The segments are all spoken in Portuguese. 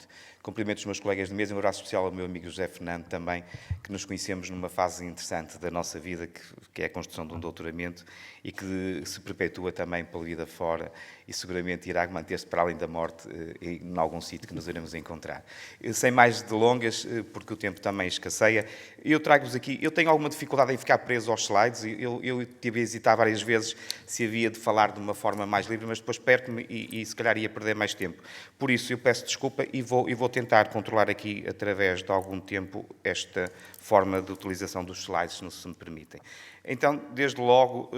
morte. Cumprimento os meus colegas de mesa, um abraço especial ao meu amigo José Fernando também, que nos conhecemos numa fase interessante da nossa vida, que é a construção de um doutoramento e que se perpetua também pela vida fora e seguramente irá manter-se para além da morte em algum sítio que nos iremos encontrar. Sem mais delongas, porque o tempo também escasseia, eu trago-vos aqui, eu tenho alguma dificuldade em ficar preso aos slides, eu tive a hesitar várias vezes se havia de falar de uma forma mais livre, mas depois perco-me e se calhar ia perder mais tempo. Por isso, eu peço desculpa e vou tentar controlar aqui, através de algum tempo, esta forma de utilização dos slides, se me permitem. Então, desde logo,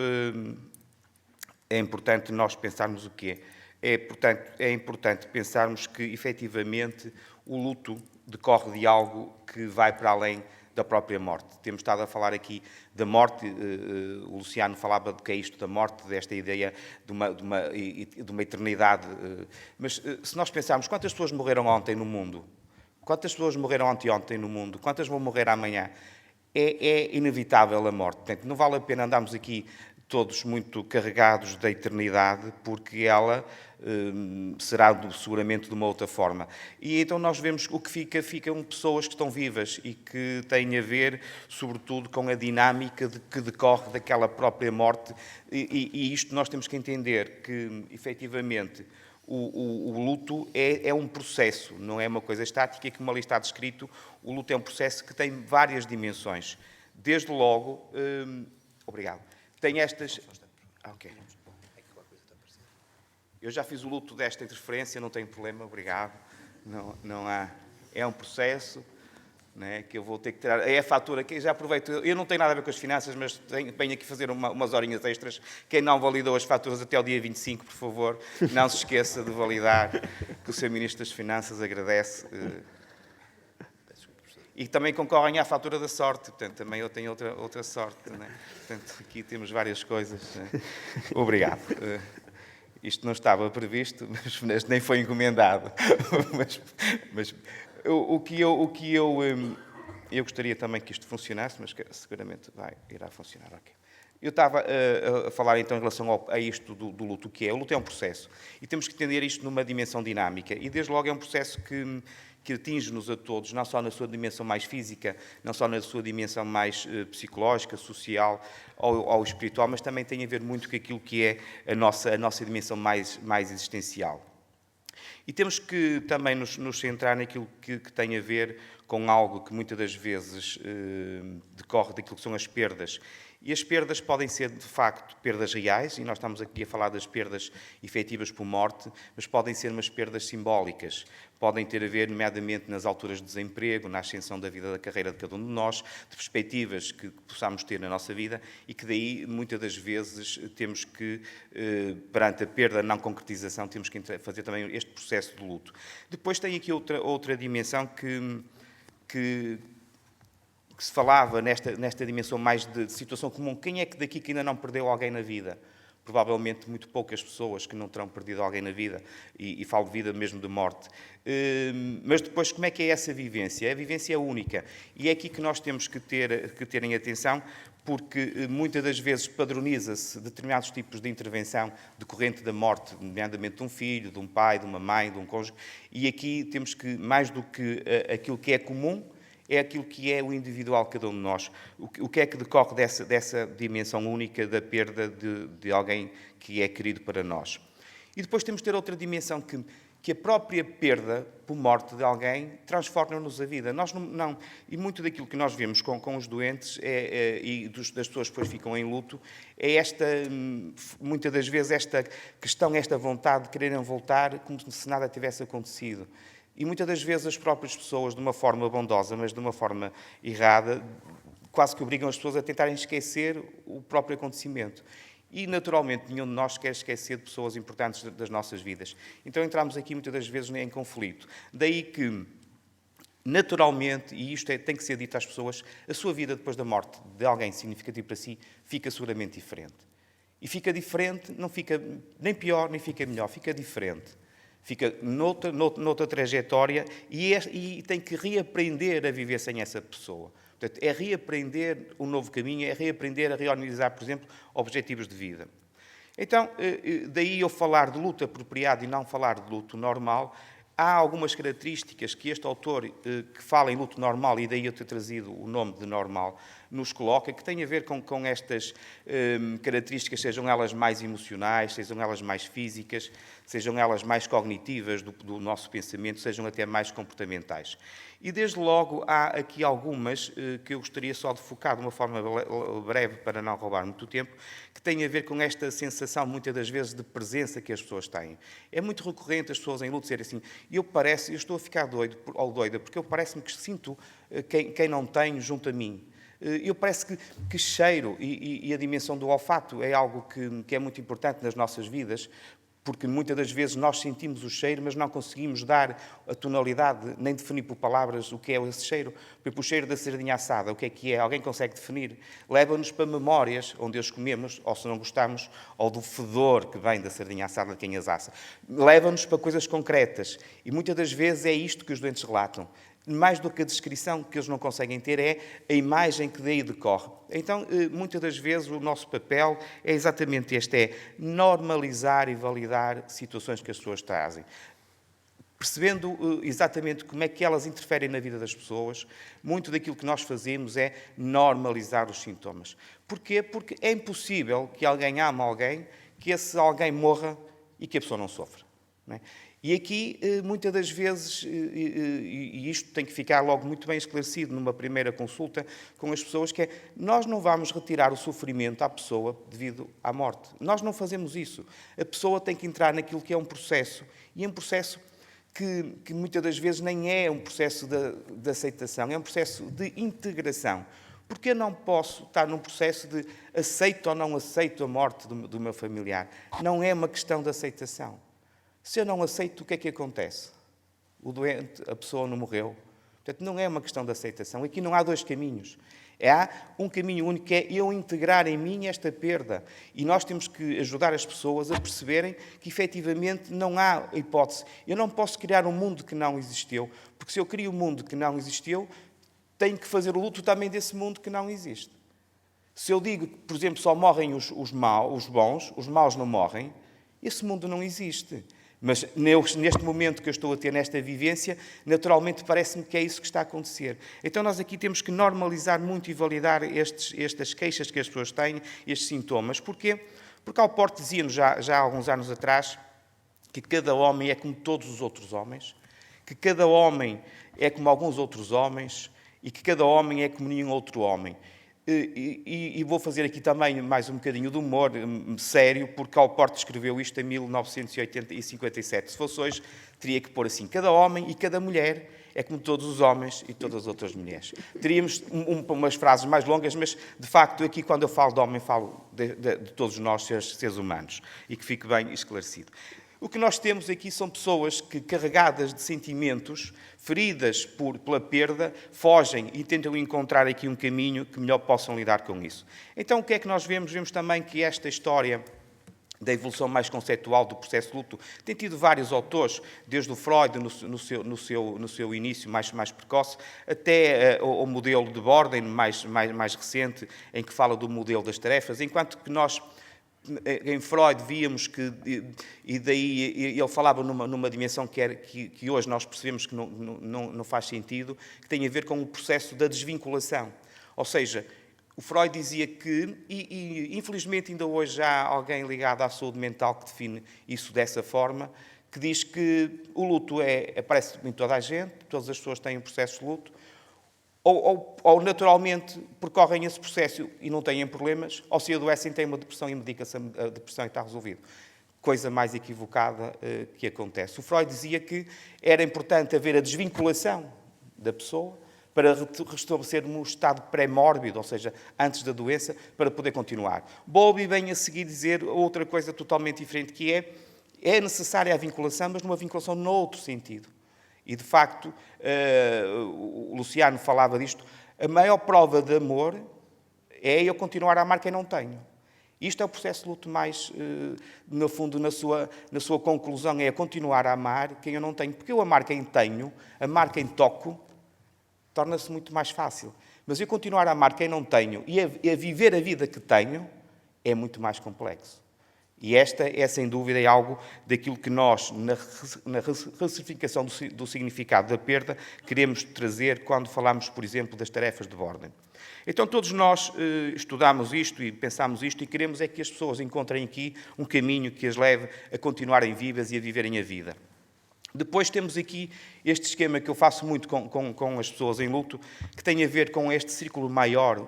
é importante nós pensarmos o quê? É importante pensarmos que, efetivamente, o luto decorre de algo que vai para além da própria morte. Temos estado a falar aqui da morte, o Luciano falava de que é isto da morte, desta ideia de uma eternidade. Mas se nós pensarmos quantas pessoas morreram ontem no mundo, quantas pessoas morreram anteontem no mundo, quantas vão morrer amanhã, é inevitável a morte. Portanto, não vale a pena andarmos aqui todos muito carregados da eternidade, porque ela será seguramente de uma outra forma. E então nós vemos o que ficam pessoas que estão vivas e que têm a ver, sobretudo, com a dinâmica que decorre daquela própria morte. E isto nós temos que entender, que, efetivamente, o luto é um processo, não é uma coisa estática, e como ali está descrito, o luto é um processo que tem várias dimensões. Desde logo... obrigado. Tem estas... ok. Eu já fiz o luto desta interferência, não tem problema, obrigado. Não há... É um processo, né, que eu vou ter que tirar. É a fatura que já aproveito. Eu não tenho nada a ver com as finanças, mas venho aqui fazer umas horinhas extras. Quem não validou as faturas até o dia 25, por favor, não se esqueça de validar, que o Sr. Ministro das Finanças agradece. E também concorrem à fatura da sorte, portanto, também eu tenho outra sorte. Né? Portanto, aqui temos várias coisas. Né? Obrigado. Isto não estava previsto, mas nem foi encomendado. mas o que eu gostaria também que isto funcionasse, mas seguramente irá funcionar. Okay. Eu estava a falar então em relação a isto do luto, o que é. O luto é um processo e temos que entender isto numa dimensão dinâmica e desde logo é um processo que atinge-nos a todos, não só na sua dimensão mais física, não só na sua dimensão mais psicológica, social ou espiritual, mas também tem a ver muito com aquilo que é a nossa dimensão mais existencial. E temos que também nos centrar naquilo que tem a ver com algo que muitas das vezes decorre daquilo que são as perdas. E as perdas podem ser, de facto, perdas reais, e nós estamos aqui a falar das perdas efetivas por morte, mas podem ser umas perdas simbólicas. Podem ter a ver, nomeadamente, nas alturas de desemprego, na ascensão da vida, da carreira de cada um de nós, de perspectivas que possamos ter na nossa vida e que daí, muitas das vezes, temos que, perante a perda, a não concretização, temos que fazer também este processo de luto. Depois tem aqui outra dimensão que se falava nesta dimensão mais de situação comum. Quem é que daqui que ainda não perdeu alguém na vida? Provavelmente muito poucas pessoas que não terão perdido alguém na vida, e falo de vida mesmo de morte. Mas depois, como é que é essa vivência? A vivência é única. E é aqui que nós temos que ter em atenção, porque muitas das vezes padroniza-se determinados tipos de intervenção decorrente da morte, nomeadamente de um filho, de um pai, de uma mãe, de um cônjuge, e aqui temos que, mais do que aquilo que é comum, é aquilo que é o individual de cada um de nós. O que é que decorre dessa dimensão única da perda de alguém que é querido para nós. E depois temos de ter outra dimensão que a própria perda por morte de alguém transforma-nos a vida. Nós não, e muito daquilo que nós vemos com os doentes e das pessoas que depois ficam em luto é muitas das vezes, esta questão, esta vontade de quererem voltar como se nada tivesse acontecido. E muitas das vezes as próprias pessoas, de uma forma bondosa, mas de uma forma errada, quase que obrigam as pessoas a tentarem esquecer o próprio acontecimento. E, naturalmente, nenhum de nós quer esquecer de pessoas importantes das nossas vidas. Então entramos aqui muitas das vezes em conflito. Daí que, naturalmente, e isto tem que ser dito às pessoas, a sua vida depois da morte de alguém significativo para si fica seguramente diferente. E fica diferente, não fica nem pior, nem fica melhor, fica diferente. Fica noutra trajetória e tem que reaprender a viver sem essa pessoa. Portanto, é reaprender um novo caminho, é reaprender a reorganizar, por exemplo, objetivos de vida. Então, daí eu falar de luto apropriado e não falar de luto normal, Há algumas características que este autor, que fala em luto normal, e daí eu ter trazido o nome de normal, nos coloca, que tem a ver com estas características, sejam elas mais emocionais, sejam elas mais físicas, sejam elas mais cognitivas do nosso pensamento, sejam até mais comportamentais. E desde logo há aqui algumas que eu gostaria só de focar de uma forma breve, para não roubar muito tempo, que têm a ver com esta sensação, muitas das vezes, de presença que as pessoas têm. É muito recorrente as pessoas em luto dizerem assim, eu estou a ficar doido ou doida, porque eu parece-me que sinto quem não tem junto a mim. Eu parece que cheiro, e a dimensão do olfato é algo que é muito importante nas nossas vidas, porque muitas das vezes nós sentimos o cheiro, mas não conseguimos dar a tonalidade, nem definir por palavras o que é esse cheiro. Por exemplo, o cheiro da sardinha assada, o que é? Alguém consegue definir? Leva-nos para memórias onde os comemos, ou se não gostamos, ou do fedor que vem da sardinha assada de quem as assa. Leva-nos para coisas concretas. E muitas das vezes é isto que os doentes relatam. Mais do que a descrição que eles não conseguem ter, é a imagem que daí decorre. Então, muitas das vezes, o nosso papel é exatamente este, é normalizar e validar situações que as pessoas trazem. Percebendo exatamente como é que elas interferem na vida das pessoas, muito daquilo que nós fazemos é normalizar os sintomas. Porquê? Porque é impossível que alguém ame alguém, que esse alguém morra e que a pessoa não sofra. Não é? E aqui, muitas das vezes, e isto tem que ficar logo muito bem esclarecido numa primeira consulta com as pessoas, que é, nós não vamos retirar o sofrimento à pessoa devido à morte. Nós não fazemos isso. A pessoa tem que entrar naquilo que é um processo, e é um processo que muitas das vezes nem é um processo de aceitação, é um processo de integração. Porque eu não posso estar num processo de aceito ou não aceito a morte do meu familiar. Não é uma questão de aceitação. Se eu não aceito, o que é que acontece? O doente, a pessoa não morreu. Portanto, não é uma questão de aceitação. Aqui não há dois caminhos. Há um caminho único, que é eu integrar em mim esta perda. E nós temos que ajudar as pessoas a perceberem que, efetivamente, não há hipótese. Eu não posso criar um mundo que não existiu, porque se eu crio um mundo que não existiu, tenho que fazer o luto também desse mundo que não existe. Se eu digo que, por exemplo, só morrem os bons, os maus não morrem, esse mundo não existe. Mas neste momento que eu estou a ter nesta vivência, naturalmente parece-me que é isso que está a acontecer. Então nós aqui temos que normalizar muito e validar estas queixas que as pessoas têm, estes sintomas. Porquê? Porque Alport dizia-nos já há alguns anos atrás que cada homem é como todos os outros homens, que cada homem é como alguns outros homens e que cada homem é como nenhum outro homem. E vou fazer aqui também mais um bocadinho de humor sério, porque Alport escreveu isto em 1957. Se fosse hoje, teria que pôr assim: cada homem e cada mulher é como todos os homens e todas as outras mulheres. Teríamos umas frases mais longas, mas, de facto, aqui, quando eu falo de homem, falo de todos nós, seres humanos, e que fique bem esclarecido. O que nós temos aqui são pessoas que, carregadas de sentimentos, feridas pela perda, fogem e tentam encontrar aqui um caminho que melhor possam lidar com isso. Então, o que é que nós vemos? Vemos também que esta história da evolução mais conceitual do processo de luto tem tido vários autores, desde o Freud, no seu início mais precoce, até o modelo de Borden, mais recente, em que fala do modelo das tarefas, enquanto que nós, em Freud, víamos que, e daí ele falava numa dimensão que hoje nós percebemos que não faz sentido, que tem a ver com o processo da desvinculação. Ou seja, o Freud dizia que, e infelizmente ainda hoje há alguém ligado à saúde mental que define isso dessa forma, que diz que o luto aparece em toda a gente, todas as pessoas têm um processo de luto, ou naturalmente percorrem esse processo e não têm problemas, ou se adoecem, têm uma depressão e medicam-se a depressão e está resolvido. Coisa mais equivocada que acontece. O Freud dizia que era importante haver a desvinculação da pessoa para restabelecer um estado pré-mórbido, ou seja, antes da doença, para poder continuar. Bowlby vem a seguir dizer outra coisa totalmente diferente, que é necessária a vinculação, mas numa vinculação noutro sentido. E, de facto, o Luciano falava disto, a maior prova de amor é eu continuar a amar quem não tenho. Isto é o processo de luto mais, no fundo, na sua conclusão, é continuar a amar quem eu não tenho. Porque eu amar quem tenho, amar quem toco, torna-se muito mais fácil. Mas eu continuar a amar quem não tenho e a viver a vida que tenho é muito mais complexo. E esta é, sem dúvida, algo daquilo que nós, na ressignificação do significado da perda, queremos trazer quando falamos, por exemplo, das tarefas de Borden. Então, todos nós estudamos isto e pensamos isto e queremos é que as pessoas encontrem aqui um caminho que as leve a continuarem vivas e a viverem a vida. Depois temos aqui este esquema que eu faço muito com as pessoas em luto, que tem a ver com este círculo maior.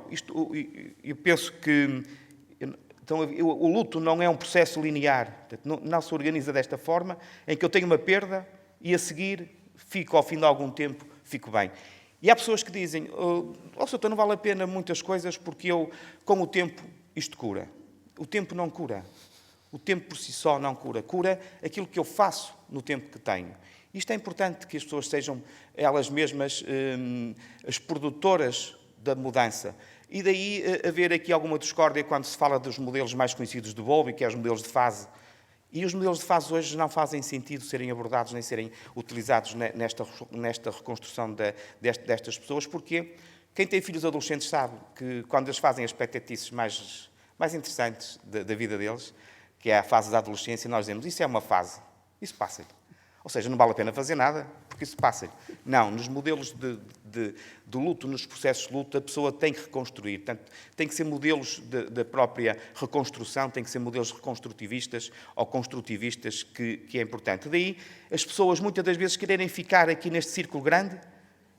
Eu penso que então, o luto não é um processo linear. Não se organiza desta forma, em que eu tenho uma perda e a seguir fico, ao fim de algum tempo, fico bem. E há pessoas que dizem, Soutor, não vale a pena muitas coisas porque com o tempo, isto cura. O tempo não cura. O tempo por si só não cura. Cura aquilo que eu faço no tempo que tenho. Isto é importante que as pessoas sejam elas mesmas as produtoras da mudança. E daí haver aqui alguma discórdia quando se fala dos modelos mais conhecidos de Bowlby, que é os modelos de fase. E os modelos de fase hoje não fazem sentido serem abordados nem serem utilizados nesta reconstrução destas pessoas, porque quem tem filhos adolescentes sabe que quando eles fazem as expectativas mais interessantes da vida deles, que é a fase da adolescência, nós dizemos, isso é uma fase, isso passa-lhe. Ou seja, não vale a pena fazer nada, porque isso passa-lhe. Não, nos modelos de luto, nos processos de luto, a pessoa tem que reconstruir. Portanto, tem que ser modelos da própria reconstrução, tem que ser modelos reconstrutivistas ou construtivistas, que é importante. Daí, as pessoas muitas das vezes quererem ficar aqui neste círculo grande,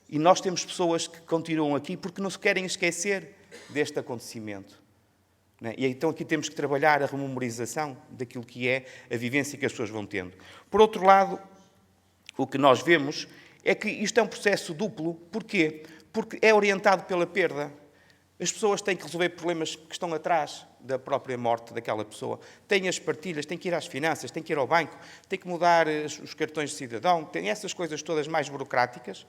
e nós temos pessoas que continuam aqui porque não se querem esquecer deste acontecimento. E então aqui temos que trabalhar a rememorização daquilo que é a vivência que as pessoas vão tendo. Por outro lado, o que nós vemos é que isto é um processo duplo. Porquê? Porque é orientado pela perda. As pessoas têm que resolver problemas que estão atrás da própria morte daquela pessoa. Têm as partilhas, têm que ir às finanças, têm que ir ao banco, têm que mudar os cartões de cidadão, têm essas coisas todas mais burocráticas,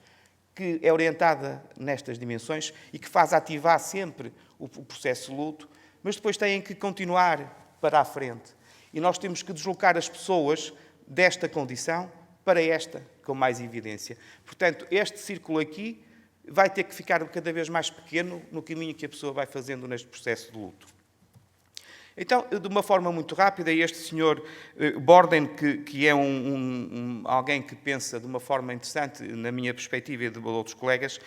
que é orientada nestas dimensões e que faz ativar sempre o processo de luto, mas depois têm que continuar para a frente. E nós temos que deslocar as pessoas desta condição para esta, com mais evidência. Portanto, este círculo aqui vai ter que ficar cada vez mais pequeno no caminho que a pessoa vai fazendo neste processo de luto. Então, de uma forma muito rápida, este senhor Borden, que é alguém que pensa de uma forma interessante, na minha perspectiva e de outros colegas,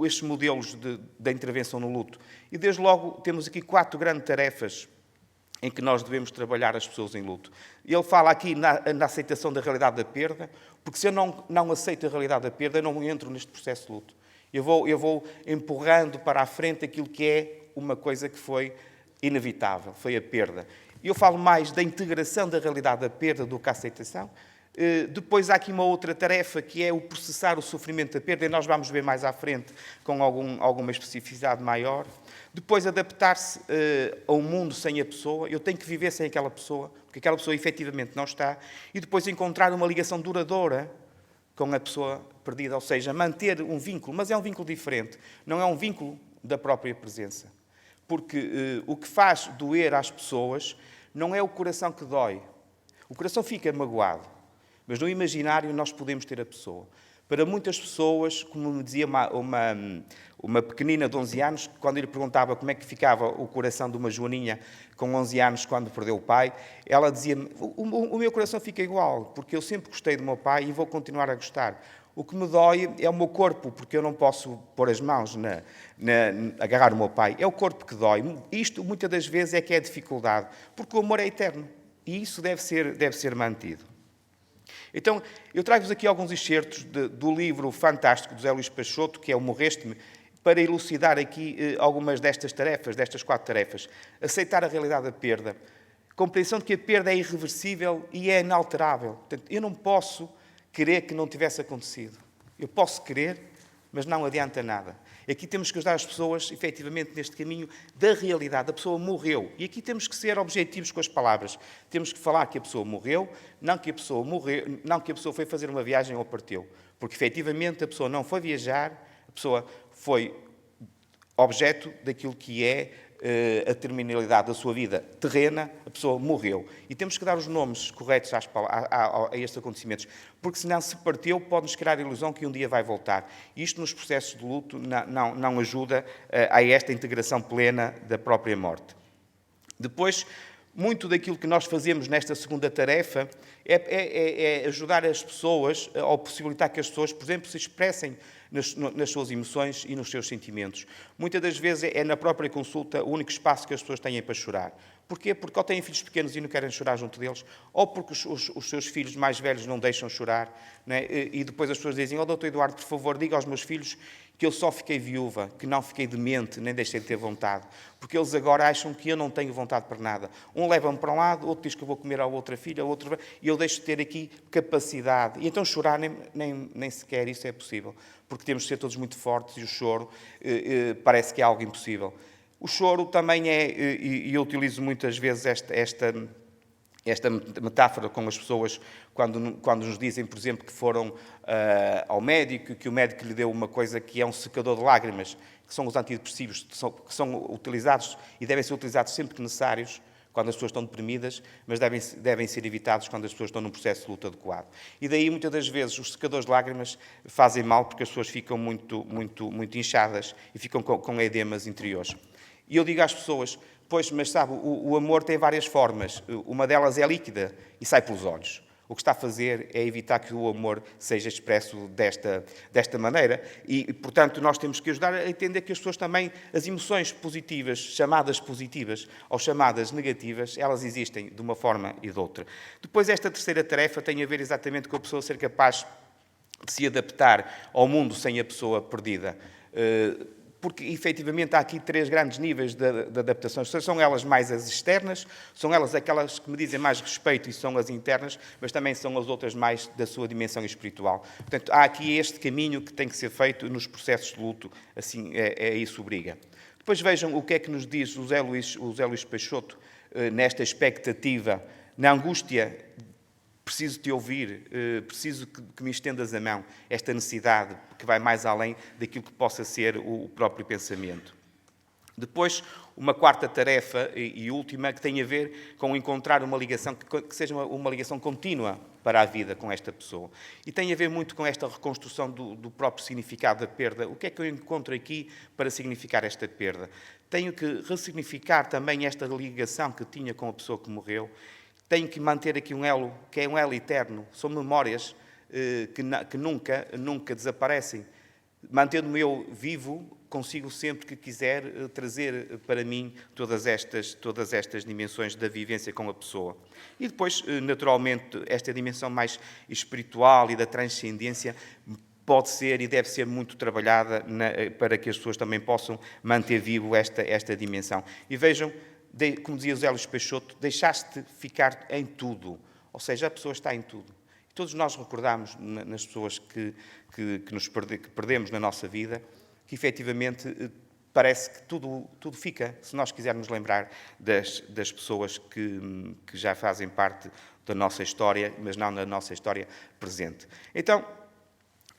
estes modelos da intervenção no luto. E, desde logo, temos aqui 4 grandes tarefas em que nós devemos trabalhar as pessoas em luto. Ele fala aqui na aceitação da realidade da perda, porque se eu não aceito a realidade da perda, eu não entro neste processo de luto. Eu vou empurrando para a frente aquilo que é uma coisa que foi inevitável, foi a perda. Eu falo mais da integração da realidade da perda do que a aceitação. Depois há aqui uma outra tarefa, que é o processar o sofrimento da perda, e nós vamos ver mais à frente com alguma especificidade maior. Depois adaptar-se a um mundo sem a pessoa. Eu tenho que viver sem aquela pessoa, porque aquela pessoa efetivamente não está. E depois encontrar uma ligação duradoura com a pessoa perdida, ou seja, manter um vínculo, mas é um vínculo diferente. Não é um vínculo da própria presença. Porque o que faz doer às pessoas não é o coração que dói. O coração fica magoado. Mas no imaginário nós podemos ter a pessoa. Para muitas pessoas, como me dizia uma pequenina de 11 anos, quando lhe perguntava como é que ficava o coração de uma joaninha com 11 anos quando perdeu o pai, ela dizia-me, o meu coração fica igual, porque eu sempre gostei do meu pai e vou continuar a gostar. O que me dói é o meu corpo, porque eu não posso pôr as mãos agarrar o meu pai. É o corpo que dói. Isto, muitas das vezes, é que é a dificuldade, porque o amor é eterno. E isso deve ser mantido. Então, eu trago-vos aqui alguns excertos do livro fantástico de José Luís Peixoto, que é o Morreste-me, para elucidar aqui algumas destas tarefas, destas 4 tarefas. Aceitar a realidade da perda. Compreensão de que a perda é irreversível e é inalterável. Portanto, eu não posso querer que não tivesse acontecido. Eu posso querer, mas não adianta nada. Aqui temos que ajudar as pessoas, efetivamente, neste caminho da realidade. A pessoa morreu. E aqui temos que ser objetivos com as palavras. Temos que falar que a pessoa morreu, não que a pessoa foi fazer uma viagem ou partiu. Porque, efetivamente, a pessoa não foi viajar, a pessoa foi objeto daquilo que é a terminalidade da sua vida terrena, a pessoa morreu. E temos que dar os nomes corretos a estes acontecimentos, porque senão, se partiu, pode-nos criar a ilusão que um dia vai voltar. Isto, nos processos de luto, não ajuda a esta integração plena da própria morte. Depois, Muito daquilo que nós fazemos nesta segunda tarefa é ajudar as pessoas, ou possibilitar que as pessoas, por exemplo, se expressem nas suas emoções e nos seus sentimentos. Muitas das vezes é na própria consulta o único espaço que as pessoas têm para chorar. Porquê? Porque ou têm filhos pequenos e não querem chorar junto deles, ou porque os seus filhos mais velhos não deixam chorar, né? E depois as pessoas dizem: Dr. Eduardo, por favor, diga aos meus filhos que eu só fiquei viúva, que não fiquei demente, nem deixei de ter vontade. Porque eles agora acham que eu não tenho vontade para nada. Um leva-me para um lado, outro diz que eu vou comer à outra filha, outro... e eu deixo de ter aqui capacidade. E então chorar nem sequer isso é possível. Porque temos de ser todos muito fortes, e o choro parece que é algo impossível. O choro também e eu utilizo muitas vezes esta metáfora com as pessoas quando nos dizem, por exemplo, que foram ao médico, que o médico lhe deu uma coisa que é um secador de lágrimas, que são os antidepressivos, que são utilizados e devem ser utilizados sempre que necessários, quando as pessoas estão deprimidas, mas devem ser evitados quando as pessoas estão num processo de luto adequado. E daí, muitas das vezes, os secadores de lágrimas fazem mal porque as pessoas ficam muito inchadas e ficam com edemas interiores. E eu digo às pessoas: pois, mas sabe, o amor tem várias formas. Uma delas é líquida e sai pelos olhos. O que está a fazer é evitar que o amor seja expresso desta maneira. E, portanto, nós temos que ajudar a entender que as pessoas também, as emoções positivas, chamadas positivas ou chamadas negativas, elas existem de uma forma e de outra. Depois, esta terceira tarefa tem a ver exatamente com a pessoa ser capaz de se adaptar ao mundo sem a pessoa perdida. Porque, efetivamente, há aqui 3 grandes níveis de adaptação. São elas mais as externas, são elas aquelas que me dizem mais respeito e são as internas, mas também são as outras mais da sua dimensão espiritual. Portanto, há aqui este caminho que tem que ser feito nos processos de luto, assim isso obriga. Depois vejam o que é que nos diz o Zé Luís Peixoto nesta expectativa, na angústia. Preciso te ouvir, preciso que me estendas a mão. Esta necessidade que vai mais além daquilo que possa ser o próprio pensamento. Depois, uma quarta tarefa e última, que tem a ver com encontrar uma ligação que seja uma ligação contínua para a vida com esta pessoa. E tem a ver muito com esta reconstrução do próprio significado da perda. O que é que eu encontro aqui para significar esta perda? Tenho que ressignificar também esta ligação que tinha com a pessoa que morreu. Tenho que manter aqui um elo, que é um elo eterno. São memórias que nunca desaparecem. Mantendo-me eu vivo, consigo sempre que quiser trazer para mim todas estas dimensões da vivência com a pessoa. E depois, naturalmente, esta dimensão mais espiritual e da transcendência pode ser e deve ser muito trabalhada para que as pessoas também possam manter vivo esta dimensão. E vejam, como dizia o Zé Luís Peixoto, deixaste ficar em tudo. Ou seja, a pessoa está em tudo. E todos nós recordamos nas pessoas que perdemos na nossa vida, que efetivamente parece que tudo fica, se nós quisermos lembrar das pessoas que já fazem parte da nossa história, mas não da nossa história presente. Então,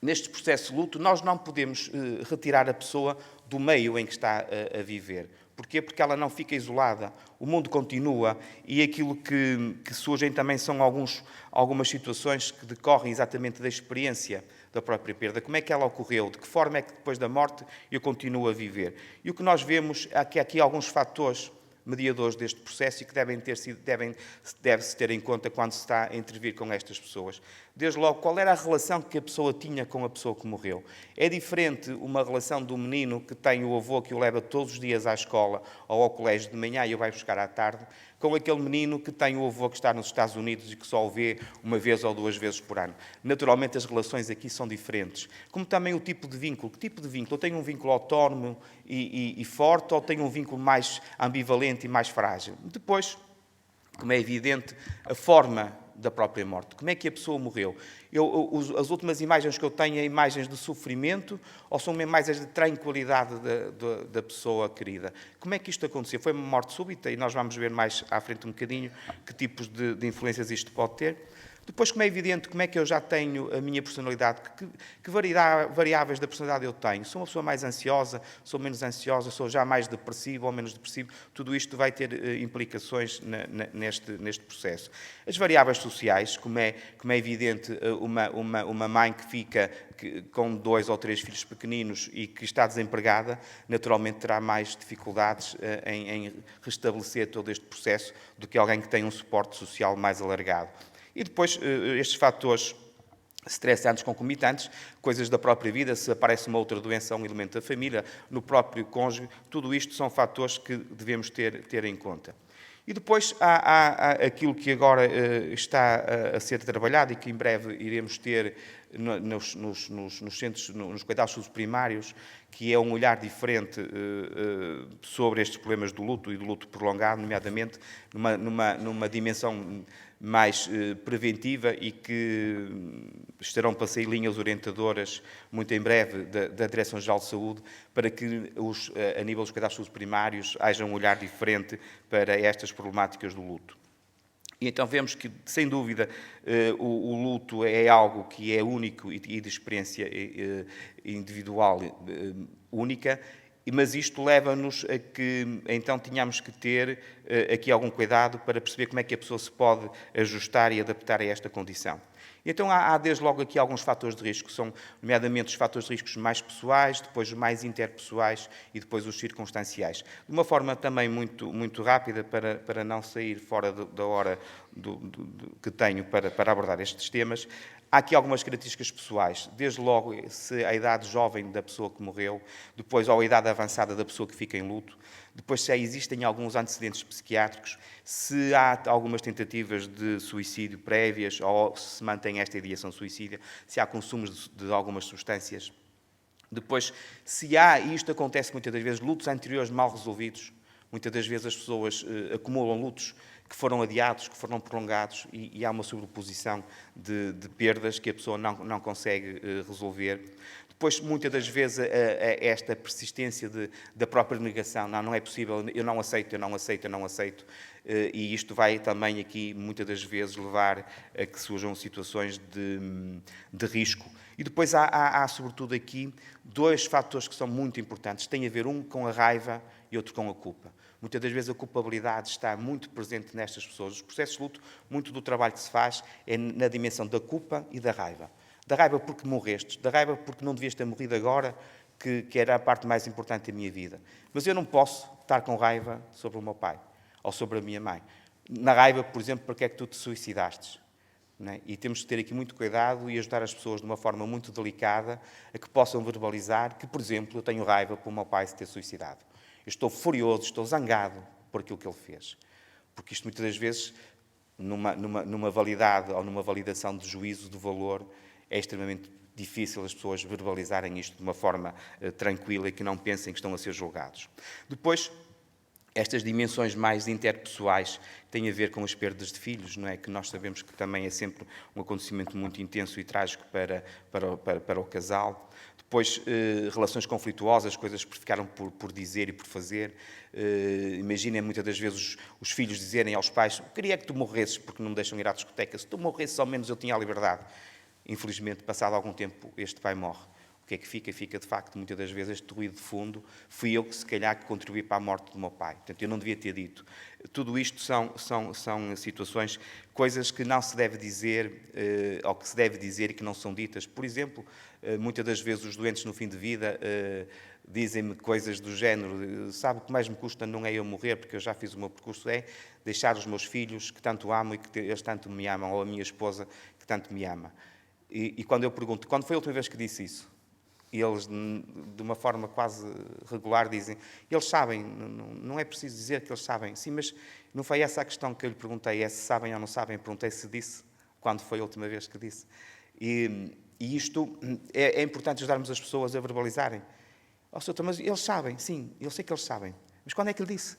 neste processo de luto, nós não podemos retirar a pessoa do meio em que está a viver. Porquê? Porque ela não fica isolada. O mundo continua e aquilo que surgem também são algumas situações que decorrem exatamente da experiência da própria perda. Como é que ela ocorreu? De que forma é que depois da morte eu continuo a viver? E o que nós vemos é que há aqui alguns fatores mediadores deste processo e que deve-se ter em conta quando se está a intervir com estas pessoas. Desde logo, qual era a relação que a pessoa tinha com a pessoa que morreu? É diferente uma relação do menino que tem o avô que o leva todos os dias à escola ou ao colégio de manhã e o vai buscar à tarde, com aquele menino que tem o avô que está nos Estados Unidos e que só o vê uma vez ou 2 vezes por ano. Naturalmente, as relações aqui são diferentes. Como também o tipo de vínculo. Que tipo de vínculo? Eu tenho um vínculo autónomo e forte ou tenho um vínculo mais ambivalente e mais frágil? Depois, como é evidente, a forma da própria morte. Como é que a pessoa morreu? As últimas imagens que eu tenho são imagens de sofrimento ou são imagens de tranquilidade da pessoa querida? Como é que isto aconteceu? Foi uma morte súbita e nós vamos ver mais à frente um bocadinho que tipos de influências isto pode ter. Depois, como é evidente, como é que eu já tenho a minha personalidade? Que variáveis da personalidade eu tenho? Sou uma pessoa mais ansiosa? Sou menos ansiosa? Sou já mais depressivo ou menos depressivo? Tudo isto vai ter implicações neste processo. As variáveis sociais, como é evidente, uma mãe que fica com 2 ou 3 filhos pequeninos e que está desempregada, naturalmente terá mais dificuldades em restabelecer todo este processo do que alguém que tem um suporte social mais alargado. E depois, estes fatores estressantes concomitantes, coisas da própria vida, se aparece uma outra doença, um elemento da família, no próprio cônjuge, tudo isto são fatores que devemos ter em conta. E depois há aquilo que agora está a ser trabalhado e que em breve iremos ter nos centros, nos cuidados primários, que é um olhar diferente sobre estes problemas do luto e do luto prolongado, nomeadamente numa dimensão mais preventiva e que estarão para sair linhas orientadoras muito em breve da Direção-Geral de Saúde para que a nível dos cuidados primários haja um olhar diferente para estas problemáticas do luto. E então vemos que, sem dúvida, o luto é algo que é único e de experiência individual única, mas isto leva-nos a que, então, tenhamos que ter aqui algum cuidado para perceber como é que a pessoa se pode ajustar e adaptar a esta condição. Então, há desde logo aqui alguns fatores de risco, são nomeadamente os fatores de riscos mais pessoais, depois os mais interpessoais e depois os circunstanciais. De uma forma também muito rápida, para não sair fora da hora que tenho para abordar estes temas, há aqui algumas características pessoais, desde logo se a idade jovem da pessoa que morreu, depois ou a idade avançada da pessoa que fica em luto, depois se existem alguns antecedentes psiquiátricos, se há algumas tentativas de suicídio prévias ou se mantém esta ideação suicida, se há consumos de algumas substâncias. Depois, se há, e isto acontece muitas das vezes, lutos anteriores mal resolvidos, muitas das vezes as pessoas acumulam lutos que foram adiados, que foram prolongados e há uma sobreposição de perdas que a pessoa não consegue resolver. Depois, muitas das vezes, esta persistência da própria negação, não é possível, eu não aceito, e isto vai também aqui, muitas das vezes, levar a que surjam situações de risco. E depois há, sobretudo aqui, 2 fatores que são muito importantes. Tem a ver um com a raiva e outro com a culpa. Muitas das vezes a culpabilidade está muito presente nestas pessoas. Os processos de luto, muito do trabalho que se faz é na dimensão da culpa e da raiva. Da raiva porque morreste, da raiva porque não devias ter morrido agora, que era a parte mais importante da minha vida. Mas eu não posso estar com raiva sobre o meu pai ou sobre a minha mãe. Na raiva, por exemplo, porque é que tu te suicidaste? Não é? E temos que ter aqui muito cuidado e ajudar as pessoas de uma forma muito delicada a que possam verbalizar que, por exemplo, eu tenho raiva por o meu pai se ter suicidado. Eu estou furioso, estou zangado por aquilo que ele fez. Porque isto, muitas das vezes, numa validade ou numa validação de juízo, de valor, é extremamente difícil as pessoas verbalizarem isto de uma forma tranquila e que não pensem que estão a ser julgados. Depois, estas dimensões mais interpessoais têm a ver com as perdas de filhos, não é? Que nós sabemos que também é sempre um acontecimento muito intenso e trágico para o casal. Depois, relações conflituosas, coisas que ficaram por dizer e por fazer. Imaginem muitas das vezes os filhos dizerem aos pais: queria que tu morresses porque não me deixam ir à discoteca. Se tu morresses, ao menos eu tinha a liberdade. Infelizmente, passado algum tempo, este pai morre. O que é que fica? Fica, de facto, muitas das vezes, este ruído de fundo. Fui eu que, se calhar, que contribuí para a morte do meu pai. Portanto, eu não devia ter dito. Tudo isto são situações, coisas que não se deve dizer, ou que se deve dizer e que não são ditas. Por exemplo, muitas das vezes os doentes no fim de vida dizem-me coisas do género: sabe, o que mais me custa não é eu morrer, porque eu já fiz o meu percurso, é deixar os meus filhos, que tanto amo e que eles tanto me amam, ou a minha esposa, que tanto me ama. E quando eu pergunto, quando foi a última vez que disse isso? E eles, de uma forma quase regular, dizem: eles sabem, não é preciso dizer que eles sabem. Sim, mas não foi essa a questão que eu lhe perguntei, é se sabem ou não sabem. Perguntei se disse, quando foi a última vez que disse. E isto é importante ajudarmos as pessoas a verbalizarem. Oh, Soutor, mas eles sabem, sim, eu sei que eles sabem. Mas quando é que ele disse?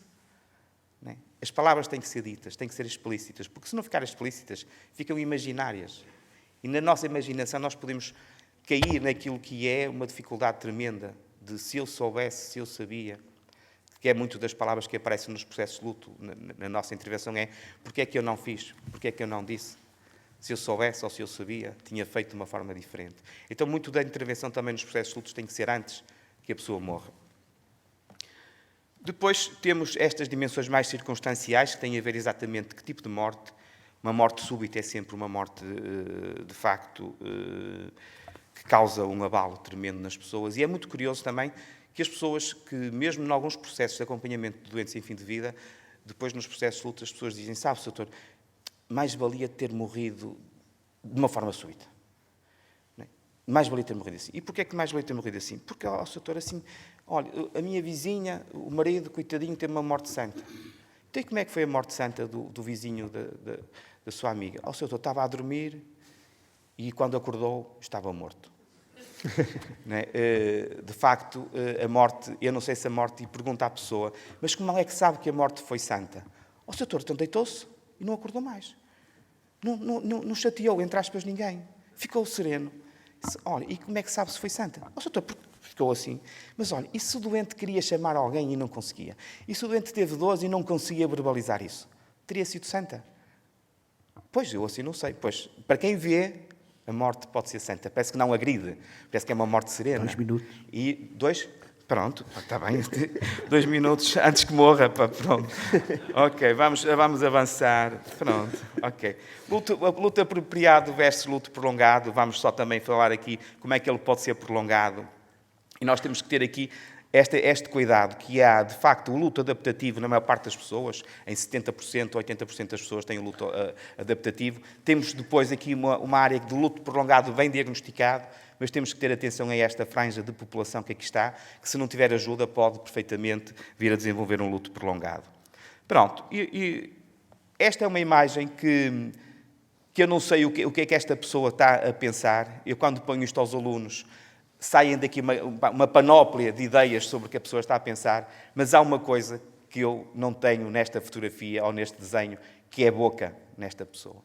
Não é? As palavras têm que ser ditas, têm que ser explícitas, porque se não ficarem explícitas, ficam imaginárias. E na nossa imaginação nós podemos cair naquilo que é uma dificuldade tremenda de se eu soubesse, se eu sabia, que é muito das palavras que aparecem nos processos de luto, na nossa intervenção é: porque é que eu não fiz? Porque é que eu não disse? Se eu soubesse ou se eu sabia, tinha feito de uma forma diferente. Então, muito da intervenção também nos processos de luto tem que ser antes que a pessoa morra. Depois temos estas dimensões mais circunstanciais, que têm a ver exatamente com que tipo de morte. Uma morte súbita é sempre uma morte, de facto, que causa um abalo tremendo nas pessoas. E é muito curioso também que as pessoas que, mesmo em alguns processos de acompanhamento de doentes em fim de vida, depois nos processos de luto as pessoas dizem, sabe, doutor, mais valia ter morrido de uma forma súbita. Mais valia ter morrido assim. E porquê que mais valia ter morrido assim? Porque, doutor, assim, olha, a minha vizinha, o marido, coitadinho, teve uma morte santa. Então, e como é que foi a morte santa do vizinho da sua amiga? Doutor, estava a dormir e quando acordou estava morto. De facto, a morte, eu não sei se a morte, e pergunta à pessoa, mas como é que sabe que a morte foi santa? Doutor, então deitou-se e não acordou mais. Não chateou, entre aspas, ninguém. Ficou sereno. Olha, e como é que sabe se foi santa? Doutor, porque ficou assim. Mas olha, e se o doente queria chamar alguém e não conseguia? E se o doente teve dores e não conseguia verbalizar isso? Teria sido santa? Pois, eu assim não sei. Pois, para quem vê, a morte pode ser santa. Parece que não agride. Parece que é uma morte serena. 2 minutos. E 2? Pronto, está bem. 2 minutos antes que morra. Pronto. Ok, vamos avançar. Pronto, ok. Luto apropriado versus luto prolongado. Vamos só também falar aqui como é que ele pode ser prolongado. E nós temos que ter aqui este cuidado, que há, de facto, o luto adaptativo na maior parte das pessoas, em 70%, 80% das pessoas têm o luto adaptativo. Temos depois aqui uma área de luto prolongado bem diagnosticado, mas temos que ter atenção a esta franja de população que aqui está, que se não tiver ajuda pode perfeitamente vir a desenvolver um luto prolongado. Pronto, e esta é uma imagem que eu não sei o que é que esta pessoa está a pensar. Eu, quando ponho isto aos alunos, saem daqui uma panóplia de ideias sobre o que a pessoa está a pensar, mas há uma coisa que eu não tenho nesta fotografia ou neste desenho, que é a boca nesta pessoa.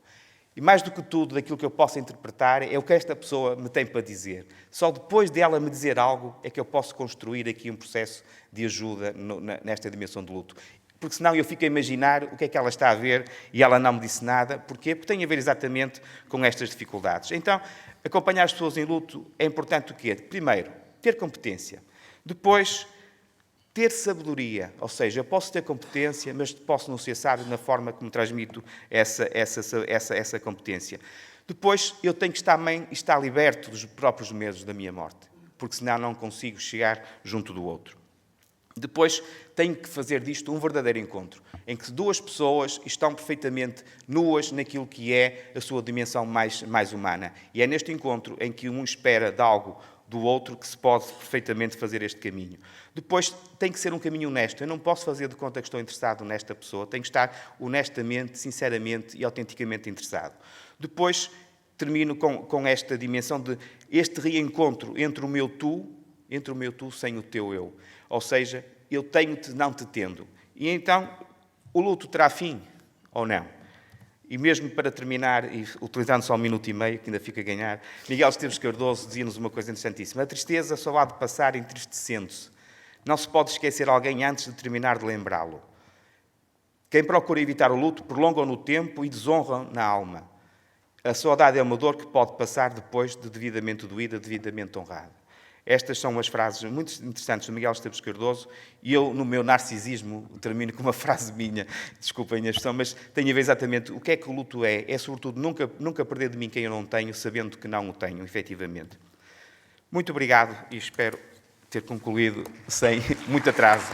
E mais do que tudo, daquilo que eu posso interpretar, é o que esta pessoa me tem para dizer. Só depois dela me dizer algo é que eu posso construir aqui um processo de ajuda nesta dimensão de luto. Porque senão eu fico a imaginar o que é que ela está a ver e ela não me disse nada. Porquê? Porque tem a ver exatamente com estas dificuldades. Então, acompanhar as pessoas em luto é importante o quê? Primeiro, ter competência. Depois, ter sabedoria. Ou seja, eu posso ter competência, mas posso não ser sábio na forma como transmito essa competência. Depois, eu tenho que estar liberto dos próprios medos da minha morte. Porque senão não consigo chegar junto do outro. Depois, tenho que fazer disto um verdadeiro encontro, em que duas pessoas estão perfeitamente nuas naquilo que é a sua dimensão mais humana. E é neste encontro em que um espera de algo do outro que se pode perfeitamente fazer este caminho. Depois, tem que ser um caminho honesto. Eu não posso fazer de conta que estou interessado nesta pessoa. Tenho que estar honestamente, sinceramente e autenticamente interessado. Depois, termino com esta dimensão de este reencontro entre o meu tu sem o teu eu. Ou seja, eu tenho-te não te tendo. E então, o luto terá fim ou não? E mesmo para terminar, e utilizando só 1 minuto e meio, que ainda fica a ganhar, Miguel Esteves Cardoso dizia-nos uma coisa interessantíssima. A tristeza só há de passar entristecendo-se. Não se pode esquecer alguém antes de terminar de lembrá-lo. Quem procura evitar o luto prolonga-o no tempo e desonra na alma. A saudade é uma dor que pode passar depois de devidamente doída, devidamente honrada. Estas são umas frases muito interessantes do Miguel Esteves Cardoso e eu, no meu narcisismo, termino com uma frase minha, desculpem a expressão, mas tem a ver exatamente o que é que o luto é. É, sobretudo, nunca perder de mim quem eu não tenho, sabendo que não o tenho, efetivamente. Muito obrigado e espero ter concluído sem muito atraso.